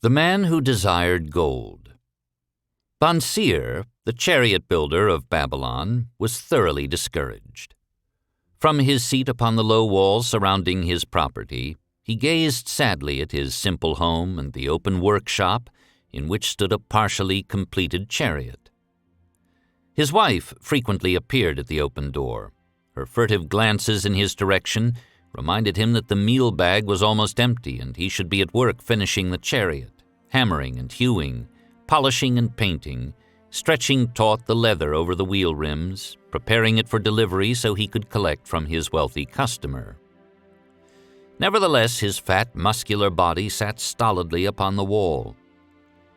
The Man Who Desired Gold. Bansir, the chariot builder of Babylon, was thoroughly discouraged. From his seat upon the low wall surrounding his property, he gazed sadly at his simple home and the open workshop in which stood a partially completed chariot. His wife frequently appeared at the open door. Her furtive glances in his direction reminded him that the meal bag was almost empty and he should be at work finishing the chariot, hammering and hewing, polishing and painting, stretching taut the leather over the wheel rims, preparing it for delivery so he could collect from his wealthy customer. Nevertheless, his fat, muscular body sat stolidly upon the wall.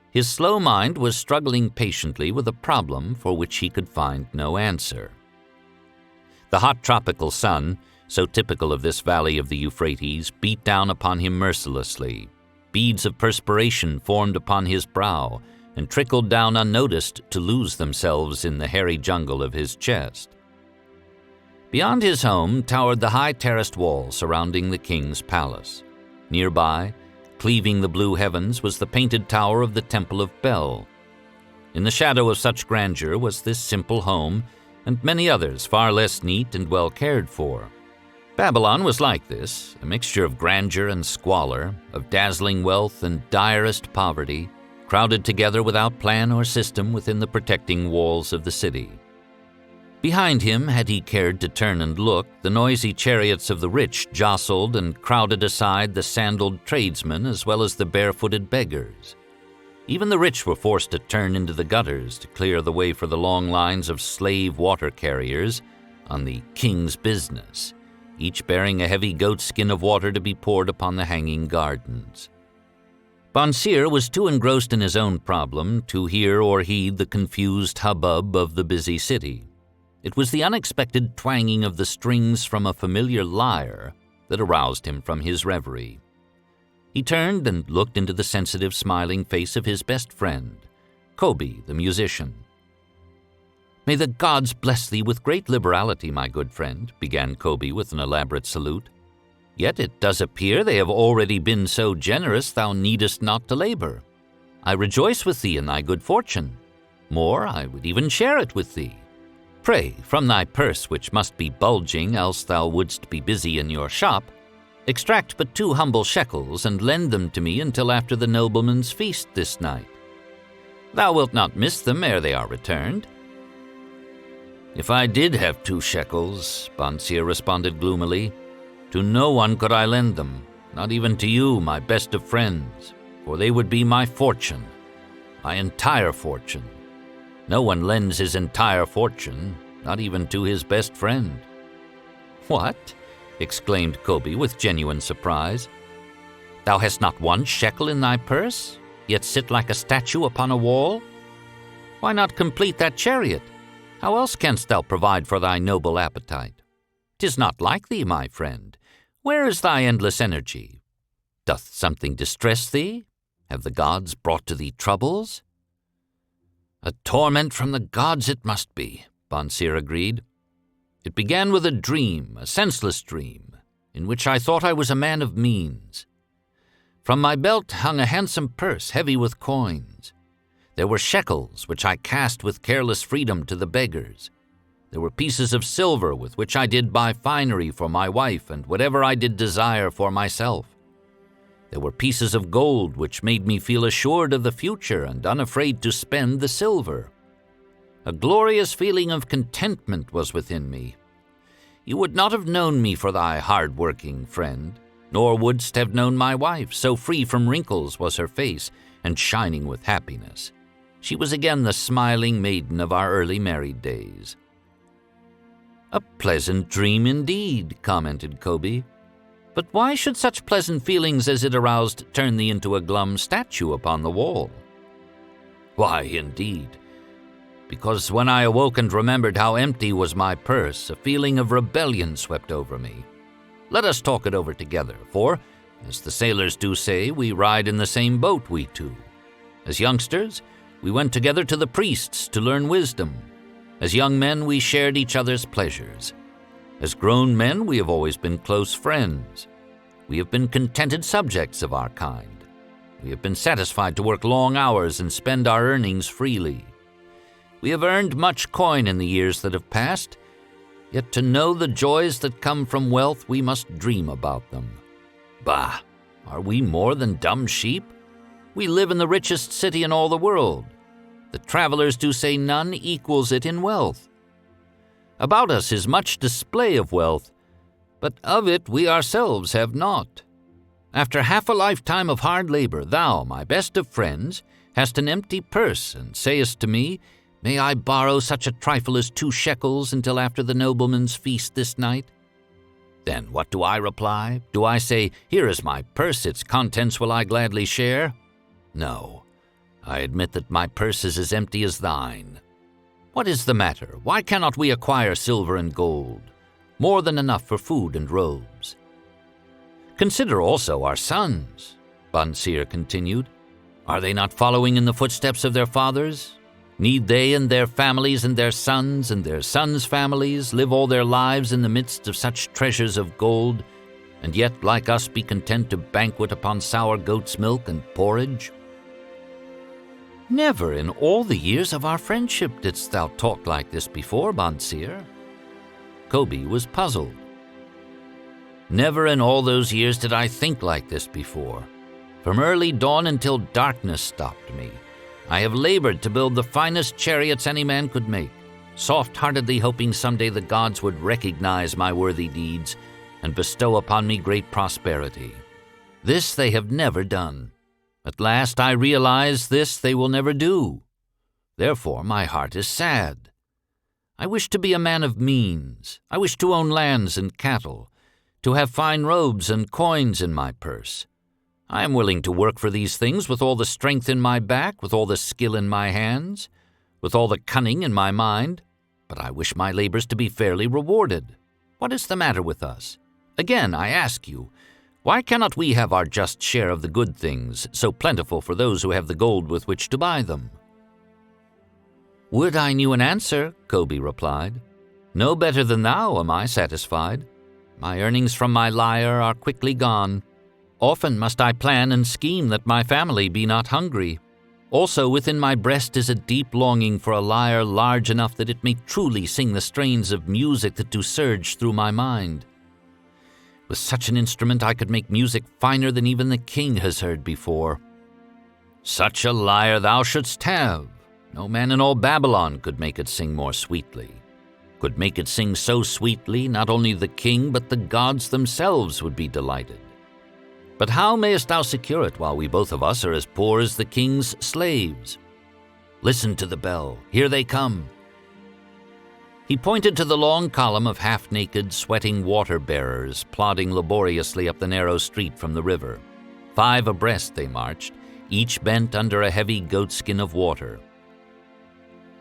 His slow mind was struggling patiently with a problem for which he could find no answer. The hot tropical sun, so typical of this valley of the Euphrates, beat down upon him mercilessly. Beads of perspiration formed upon his brow and trickled down unnoticed to lose themselves in the hairy jungle of his chest. Beyond his home towered the high terraced wall surrounding the king's palace. Nearby, cleaving the blue heavens, was the painted tower of the Temple of Bel. In the shadow of such grandeur was this simple home, and many others far less neat and well cared for. Babylon was like this, a mixture of grandeur and squalor, of dazzling wealth and direst poverty, crowded together without plan or system within the protecting walls of the city. Behind him, had he cared to turn and look, the noisy chariots of the rich jostled and crowded aside the sandaled tradesmen as well as the barefooted beggars. Even the rich were forced to turn into the gutters to clear the way for the long lines of slave water carriers on the king's business, each bearing a heavy goatskin of water to be poured upon the hanging gardens. Bansir was too engrossed in his own problem to hear or heed the confused hubbub of the busy city. It was the unexpected twanging of the strings from a familiar lyre that aroused him from his reverie. He turned and looked into the sensitive, smiling face of his best friend, Kobe, the musician. "May the gods bless thee with great liberality, my good friend," began Kobe with an elaborate salute. "Yet it does appear they have already been so generous thou needest not to labor. I rejoice with thee in thy good fortune. More, I would even share it with thee. Pray, from thy purse, which must be bulging, else thou wouldst be busy in your shop, extract but 2 humble shekels and lend them to me until after the nobleman's feast this night. Thou wilt not miss them ere they are returned." "If I did have 2 shekels," Bansir responded gloomily, "to no one could I lend them, not even to you, my best of friends, for they would be my fortune, my entire fortune. No one lends his entire fortune, not even to his best friend." "What?" exclaimed Kobe with genuine surprise. "Thou hast not 1 shekel in thy purse, yet sit like a statue upon a wall? Why not complete that chariot? How else canst thou provide for thy noble appetite? 'Tis not like thee, my friend. Where is thy endless energy? Doth something distress thee? Have the gods brought to thee troubles?" "A torment from the gods it must be," Bansir agreed. "It began with a dream, a senseless dream, in which I thought I was a man of means. From my belt hung a handsome purse heavy with coins. There were shekels which I cast with careless freedom to the beggars. There were pieces of silver with which I did buy finery for my wife and whatever I did desire for myself. There were pieces of gold which made me feel assured of the future and unafraid to spend the silver. A glorious feeling of contentment was within me. You would not have known me for thy hard-working friend, nor wouldst have known my wife, so free from wrinkles was her face and shining with happiness. She was again the smiling maiden of our early married days." "A pleasant dream indeed," commented Kobe. "But why should such pleasant feelings as it aroused turn thee into a glum statue upon the wall?" "Why, indeed, because when I awoke and remembered how empty was my purse, a feeling of rebellion swept over me. Let us talk it over together, for, as the sailors do say, we ride in the same boat, we two. As youngsters, we went together to the priests to learn wisdom. As young men, we shared each other's pleasures. As grown men, we have always been close friends. We have been contented subjects of our kind. We have been satisfied to work long hours and spend our earnings freely. We have earned much coin in the years that have passed, yet to know the joys that come from wealth, we must dream about them. Bah! Are we more than dumb sheep? We live in the richest city in all the world. The travelers do say none equals it in wealth. About us is much display of wealth, but of it we ourselves have naught. After half a lifetime of hard labor, thou, my best of friends, hast an empty purse, and sayest to me, "May I borrow such a trifle as 2 shekels until after the nobleman's feast this night?" Then what do I reply? Do I say, "Here is my purse, its contents will I gladly share"? No, I admit that my purse is as empty as thine. What is the matter? Why cannot we acquire silver and gold? More than enough for food and robes. Consider also our sons, Bansir continued. Are they not following in the footsteps of their fathers? Need they and their families and their sons' families live all their lives in the midst of such treasures of gold, and yet, like us, be content to banquet upon sour goat's milk and porridge? Never in all the years of our friendship didst thou talk like this before, Bansir. Kobe was puzzled. Never in all those years did I think like this before. From early dawn until darkness stopped me, I have labored to build the finest chariots any man could make, soft-heartedly hoping someday the gods would recognize my worthy deeds and bestow upon me great prosperity. This they have never done. At last I realize this they will never do. Therefore my heart is sad. I wish to be a man of means. I wish to own lands and cattle, to have fine robes and coins in my purse. I am willing to work for these things with all the strength in my back, with all the skill in my hands, with all the cunning in my mind, but I wish my labors to be fairly rewarded. What is the matter with us? Again, I ask you, why cannot we have our just share of the good things, so plentiful for those who have the gold with which to buy them? Would I knew an answer, Kobe replied. No better than thou am I satisfied. My earnings from my lyre are quickly gone. Often must I plan and scheme that my family be not hungry. Also within my breast is a deep longing for a lyre large enough that it may truly sing the strains of music that do surge through my mind. With such an instrument I could make music finer than even the king has heard before. Such a lyre thou shouldst have. No man in all Babylon could make it sing more sweetly. Could make it sing so sweetly, not only the king, but the gods themselves would be delighted. But how mayest thou secure it while we both of us are as poor as the king's slaves? Listen to the bell. Here they come. He pointed to the long column of half-naked, sweating water-bearers plodding laboriously up the narrow street from the river. 5 abreast they marched, each bent under a heavy goatskin of water.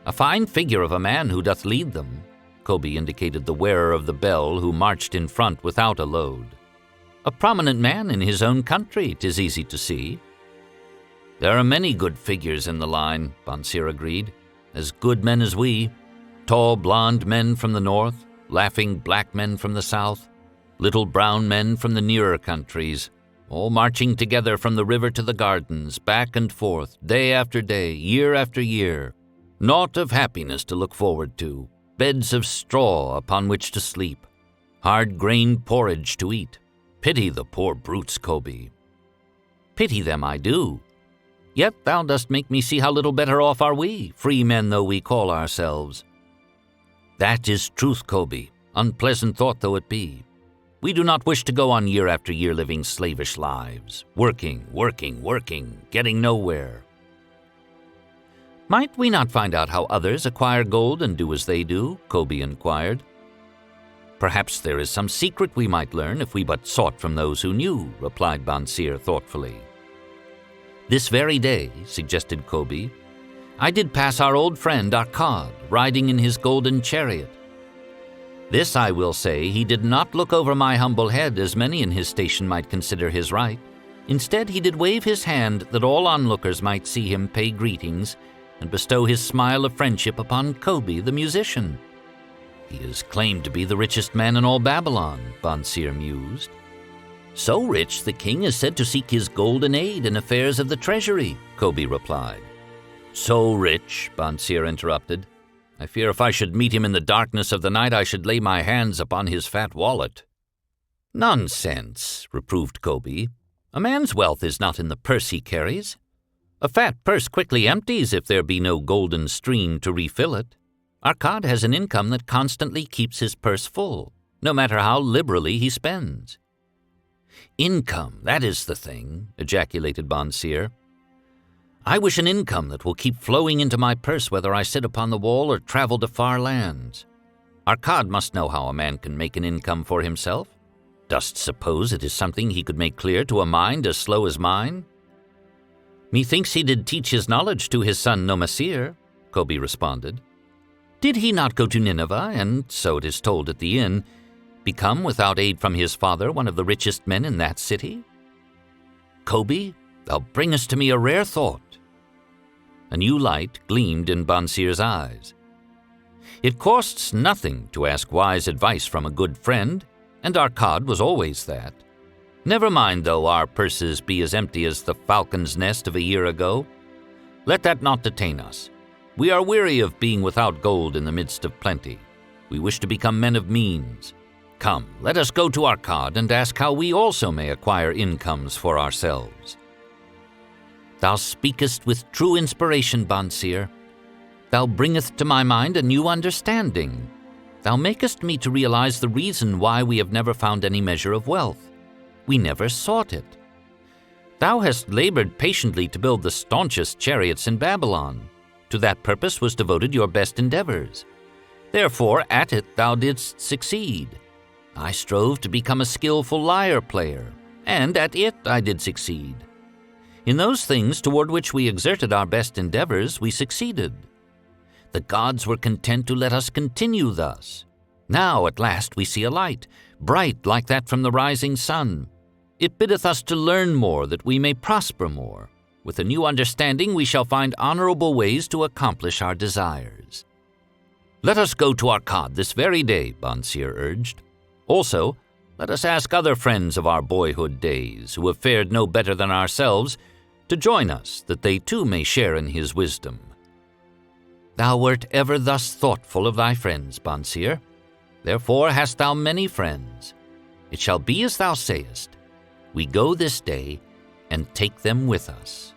A fine figure of a man who doth lead them. Kobe indicated the wearer of the bell who marched in front without a load. A prominent man in his own country, 'tis easy to see. There are many good figures in the line, Bansir agreed. As good men as we. Tall blond men from the north, laughing black men from the south, little brown men from the nearer countries, all marching together from the river to the gardens, back and forth, day after day, year after year. Naught of happiness to look forward to, beds of straw upon which to sleep, hard grain porridge to eat. Pity the poor brutes, Kobe. Pity them I do. Yet thou dost make me see how little better off are we, free men though we call ourselves. That is truth, Kobe, unpleasant thought though it be. We do not wish to go on year after year living slavish lives, working, getting nowhere. Might we not find out how others acquire gold and do as they do? Kobe inquired. Perhaps there is some secret we might learn if we but sought from those who knew, replied Bansir thoughtfully. This very day, suggested Kobe, I did pass our old friend Akkad, riding in his golden chariot. This I will say, he did not look over my humble head as many in his station might consider his right. Instead, he did wave his hand that all onlookers might see him pay greetings and bestow his smile of friendship upon Kobe the musician. He is claimed to be the richest man in all Babylon, Bansir mused. So rich, the king is said to seek his golden aid in affairs of the treasury, Kobe replied. So rich, Bonseer interrupted. I fear if I should meet him in the darkness of the night, I should lay my hands upon his fat wallet. Nonsense, reproved Kobe. A man's wealth is not in the purse he carries. A fat purse quickly empties if there be no golden stream to refill it. Arkad has an income that constantly keeps his purse full, no matter how liberally he spends. Income, that is the thing, ejaculated Bonseer. I wish an income that will keep flowing into my purse whether I sit upon the wall or travel to far lands. Arkad must know how a man can make an income for himself. Dost suppose it is something he could make clear to a mind as slow as mine? Methinks he did teach his knowledge to his son Nomasir, Kobe responded. Did he not go to Nineveh and, so it is told at the inn, become, without aid from his father, one of the richest men in that city? Kobe, thou bringest to me a rare thought. A new light gleamed in Bonseer's eyes. It costs nothing to ask wise advice from a good friend, and Arkad was always that. Never mind, though our purses be as empty as the falcon's nest of a year ago. Let that not detain us. We are weary of being without gold in the midst of plenty. We wish to become men of means. Come, let us go to Arkad and ask how we also may acquire incomes for ourselves. Thou speakest with true inspiration, Bonseer. Thou bringest to my mind a new understanding. Thou makest me to realize the reason why we have never found any measure of wealth. We never sought it. Thou hast labored patiently to build the staunchest chariots in Babylon. To that purpose was devoted your best endeavors. Therefore, at it thou didst succeed. I strove to become a skillful lyre player, and at it I did succeed. In those things toward which we exerted our best endeavors, we succeeded. The gods were content to let us continue thus. Now at last we see a light, bright like that from the rising sun. It biddeth us to learn more, that we may prosper more. With a new understanding we shall find honorable ways to accomplish our desires. Let us go to Arkad this very day, Bonseer urged. Also, let us ask other friends of our boyhood days, who have fared no better than ourselves, to join us, that they too may share in his wisdom. Thou wert ever thus thoughtful of thy friends, Bonseer. Therefore hast thou many friends. It shall be as thou sayest. We go this day and take them with us.